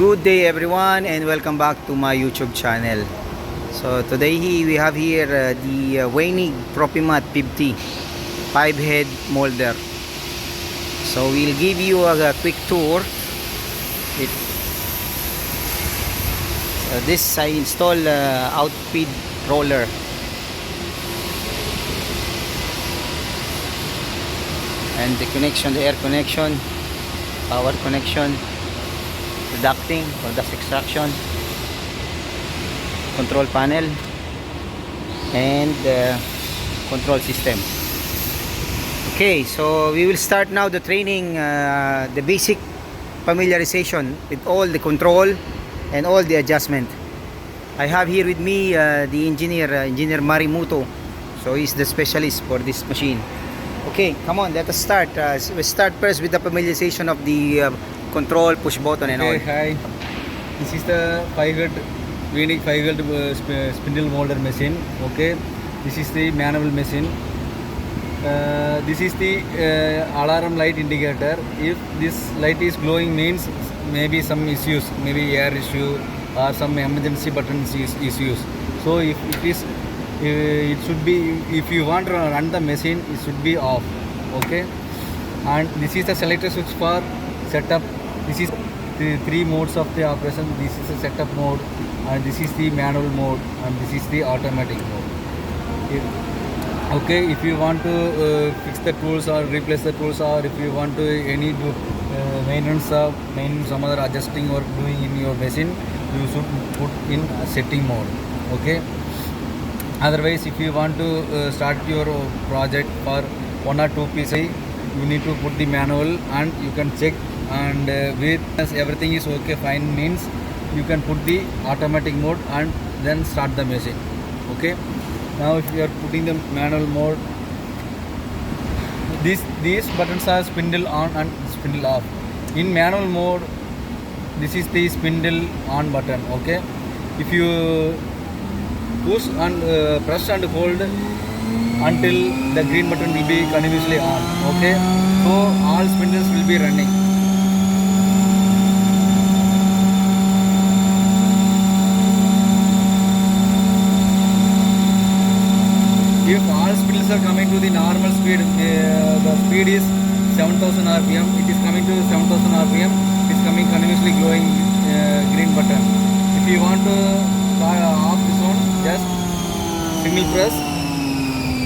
Good day everyone and welcome back to my YouTube channel. So today we have here the Weinig Profimat50 5 head molder. So we'll give you a quick tour. This I install outfeed roller. And the connection, the air connection, power connection, ducting or dust extraction, control panel, and control system. Okay, so we will start now the training, the basic familiarization with all the control and all the adjustment. I have here with me the engineer Marimuto. So he's the specialist for this machine. Okay, come on, let us start. We start first with the familiarization of the control, push button and all. Hi, this is the Weinig 5 spindle molder machine. Okay, this is the manual machine. This is the alarm light indicator. If this light is glowing means maybe some issues, maybe air issue or some emergency buttons issues. So if it is it should be, if you want to run the machine, it should be off. Okay, and this is the selector switch for setup. This is the three modes of the operation. This is the setup mode, and this is the manual mode, and this is the automatic mode. Okay, if you want to fix the tools or replace the tools, or if you want to any do maintenance some other adjusting or doing in your machine, you should put in a setting mode. Okay. Otherwise, if you want to start your project for 1 or 2 pieces, you need to put the manual and you can check, and with everything is okay fine means you can put the automatic mode and then start the machine. Okay. Now if you are putting the manual mode, these buttons are spindle on and spindle off. In manual mode, this is the spindle on button. Okay. If you push and press and hold until the green button will be continuously on. Okay, so all spindles will be running. If all spindles are coming to the normal speed, the speed is 7000 rpm, it is coming to 7000 rpm, it is coming continuously glowing green button. If you want to off this one, just single press,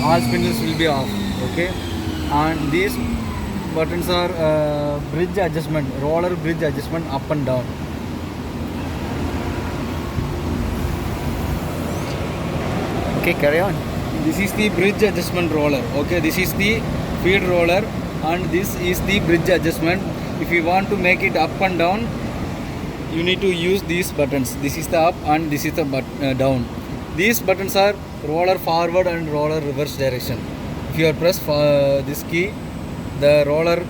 all spindles will be off. Okay, and these buttons are bridge adjustment, roller bridge adjustment up and down. Okay, carry on. This is the bridge adjustment roller. Okay, this is the feed roller and this is the bridge adjustment. If you want to make it up and down, you need to use these buttons. This is the up and this is the down. These buttons are roller forward and roller reverse direction. If you press this key, the roller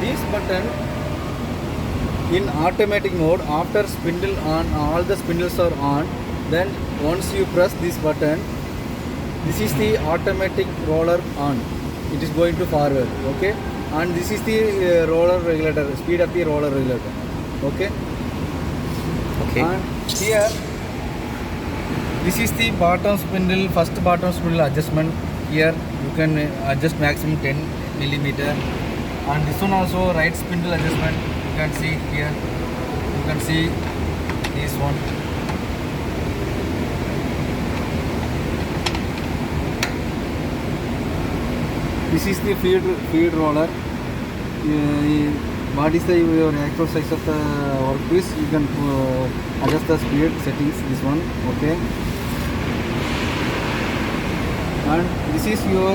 this button in automatic mode, after spindle on, all the spindles are on, then once you press this button, this is the automatic roller on, it is going to forward. Okay, and this is the roller regulator, speed of the roller regulator. Okay, and here this is the bottom spindle, first bottom spindle adjustment. Here you can adjust maximum 10 millimeter, and this one also right spindle adjustment. You can see here, you can see this one. This is the feed roller. What is your actual size of the workpiece? You can adjust the speed settings. This one, okay. And this is your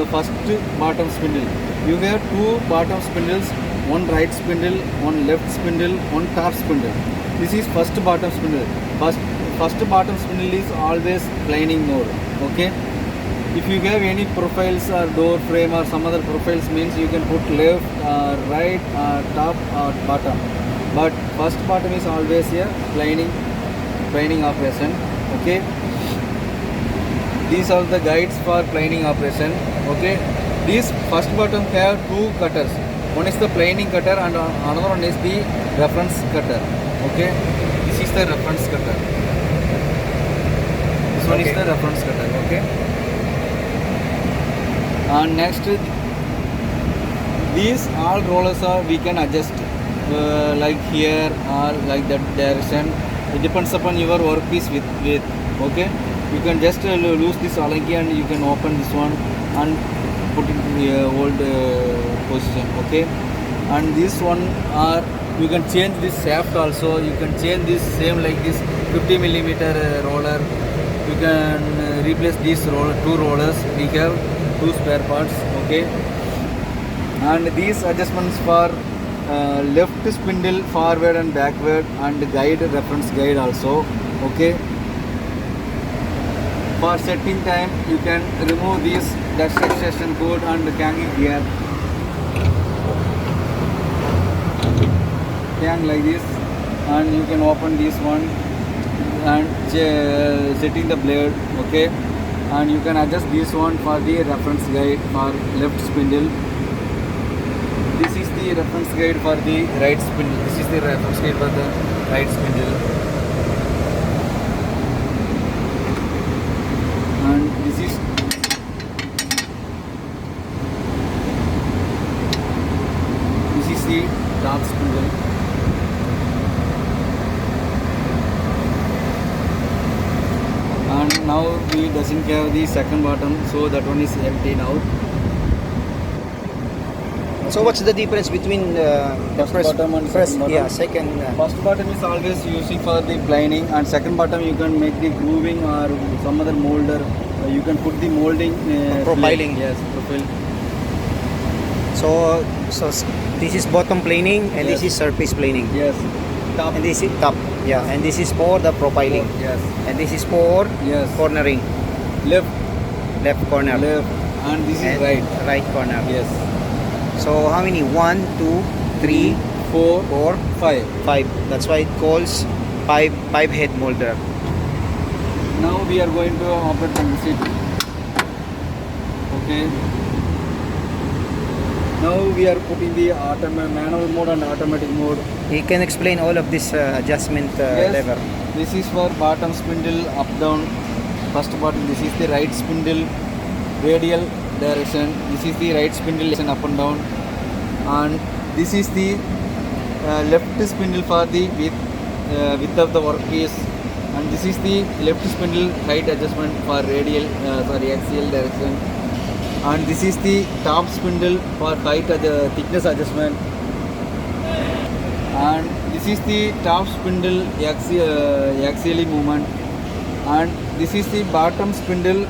first bottom spindle. You have 2 bottom spindles, one right spindle, one left spindle, one top spindle. This is first bottom spindle. First bottom spindle is always planing mode. Okay. If you have any profiles or door frame or some other profiles means you can put left, right, top or bottom. But first bottom is always a planing operation. Okay. these are the guides for planing operation. Okay, these first button have two cutters. One is the planing cutter and another one is the reference cutter. Okay, this is the reference cutter. This one is the reference cutter. Okay, and next these all rollers are we can adjust like here or like that direction. It depends upon your workpiece with. Okay, you can just lose this alangi and you can open this one and put it in the old position. Okay, and this one are you can change this shaft also. You can change this same like this 50 millimeter roller. You can replace these two rollers. We have two spare parts. Okay, and these adjustments for left spindle forward and backward and guide reference guide also. Okay, for setting time you can remove this dash extraction code and hanging gear. Hang like this and you can open this one and setting the blade. Okay, and you can adjust this one for the reference guide for left spindle. This is the reference guide for the right spindle. This is the reference guide for the right spindle. And this is the top spindle. And now we doesn't have the second bottom, so that one is empty now. So what's the difference between the First bottom and second bottom? Yeah, second. First bottom is always using for the planing, and second bottom you can make the grooving or some other molder. You can put the molding. Profiling. Yes, profile. So this is bottom planing and Yes. this is surface planing. Yes. Top. And this is top. Yeah, and this is for the profiling. Yes. And this is for Yes. cornering. Left. Left corner. Left. And this is And right. Right corner. Yes. So how many? 1, 2, 3, 4, 4, 5. 5. That's why it calls five head molder. Now we are going to operate the machine. Okay. Now we are putting the manual mode and automatic mode. You can explain all of this adjustment Yes. lever. This is for bottom spindle up down. First bottom. This is the right spindle radial direction. This is the right spindle direction up and down. And this is the left spindle for the width of the workpiece. And this is the left spindle height adjustment for radial axial direction. And this is the top spindle for height thickness adjustment. And this is the top spindle axially movement. And this is the bottom spindle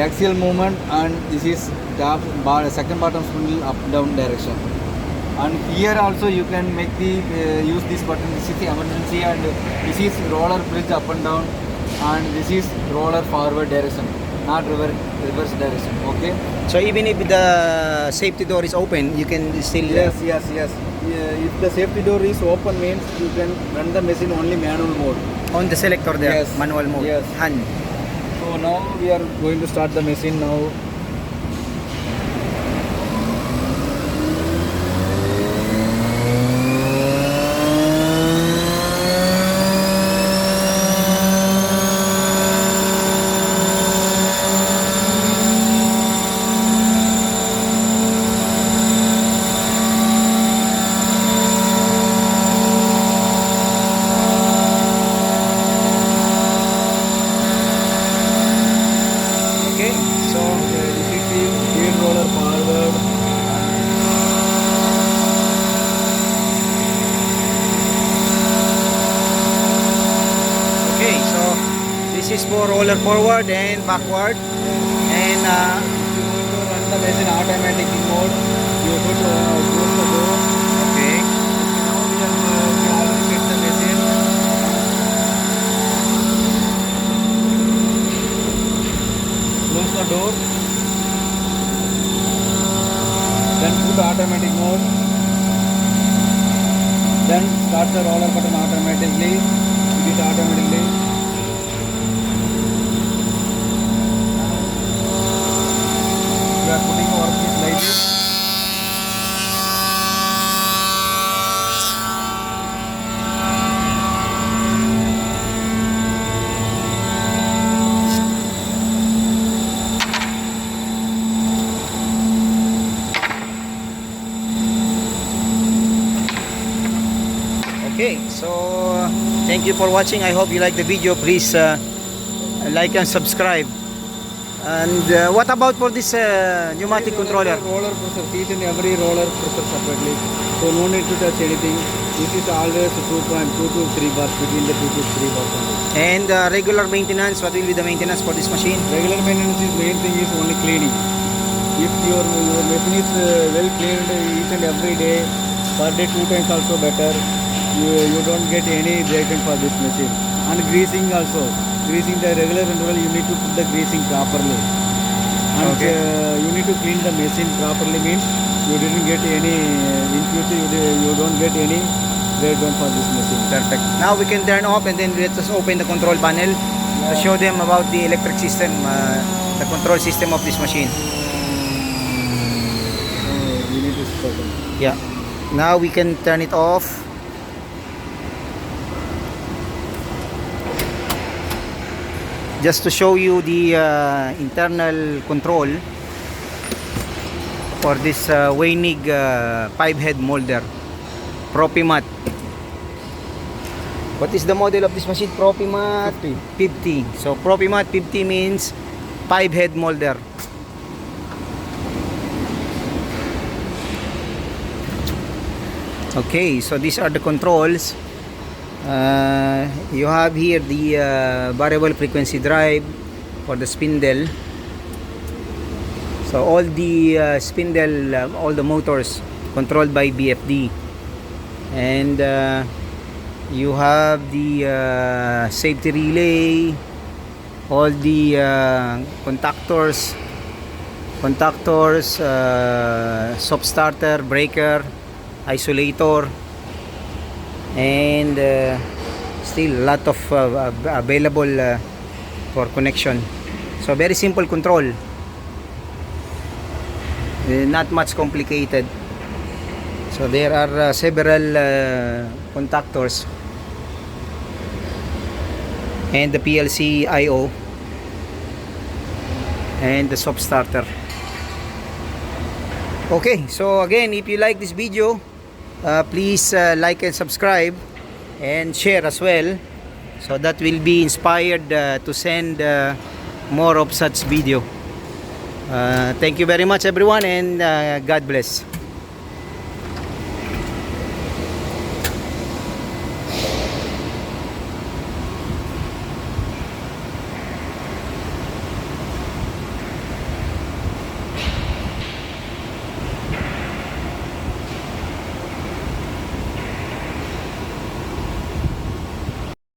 axial movement, and this is second bottom spindle up down direction. And here also you can make the use this button. This is the emergency, and this is roller bridge up and down, and this is roller forward direction, not reverse direction. Okay. So even if the safety door is open, you can still Yes. If the safety door is open, means you can run the machine only manual mode. on the selector there, Yes. manual mode. Yes. Hand. So now we are going to start the machine now. Okay. So This is the wheel roller forward. okay, so this is for roller forward and backward, and If you want to run the machine automatic mode, you put close the door. okay. Now we already set the machine. Close the door. Then put automatic mode. Then start the roller button automatically. Put it automatically. So thank you for watching. I hope you like the video. Please like and subscribe. And what about for this pneumatic controller? Roller pressure, each and every roller pressure separately. So no need to touch anything. This is always 2.2 to 3 bars, between the 2 to 3 bars only. And regular maintenance, what will be the maintenance for this machine? Regular maintenance is main thing is only cleaning. If your machine is well cleaned each and every day, per day 2 times also better. You don't get any breakdown for this machine. And greasing also. Greasing the regular interval, you need to put the greasing properly. And Okay. you need to clean the machine properly, means you didn't get any, in future you don't get any breakdown for this machine. Perfect. Now we can turn off and then let us open the control panel to show them about the electric system, the control system of this machine. You need to stop it. Yeah. Now we can turn it off. Just to show you the internal control for this Weinig 5-head molder Profimat. What is the model of this machine? Profimat 50. So Profimat 50 means 5-head molder. Okay, so these are the controls. You have here the variable frequency drive for the spindle. So all the spindle, all the motors controlled by BFD. And you have the safety relay, all the contactors, soft starter, breaker, isolator, and still a lot of available for connection. So very simple control, not much complicated. So there are several contactors and the PLC IO and the soft starter. Okay, so again, if you like this video, please like and subscribe and share as well, so that will be inspired to send more of such video. Thank you very much everyone, and God bless.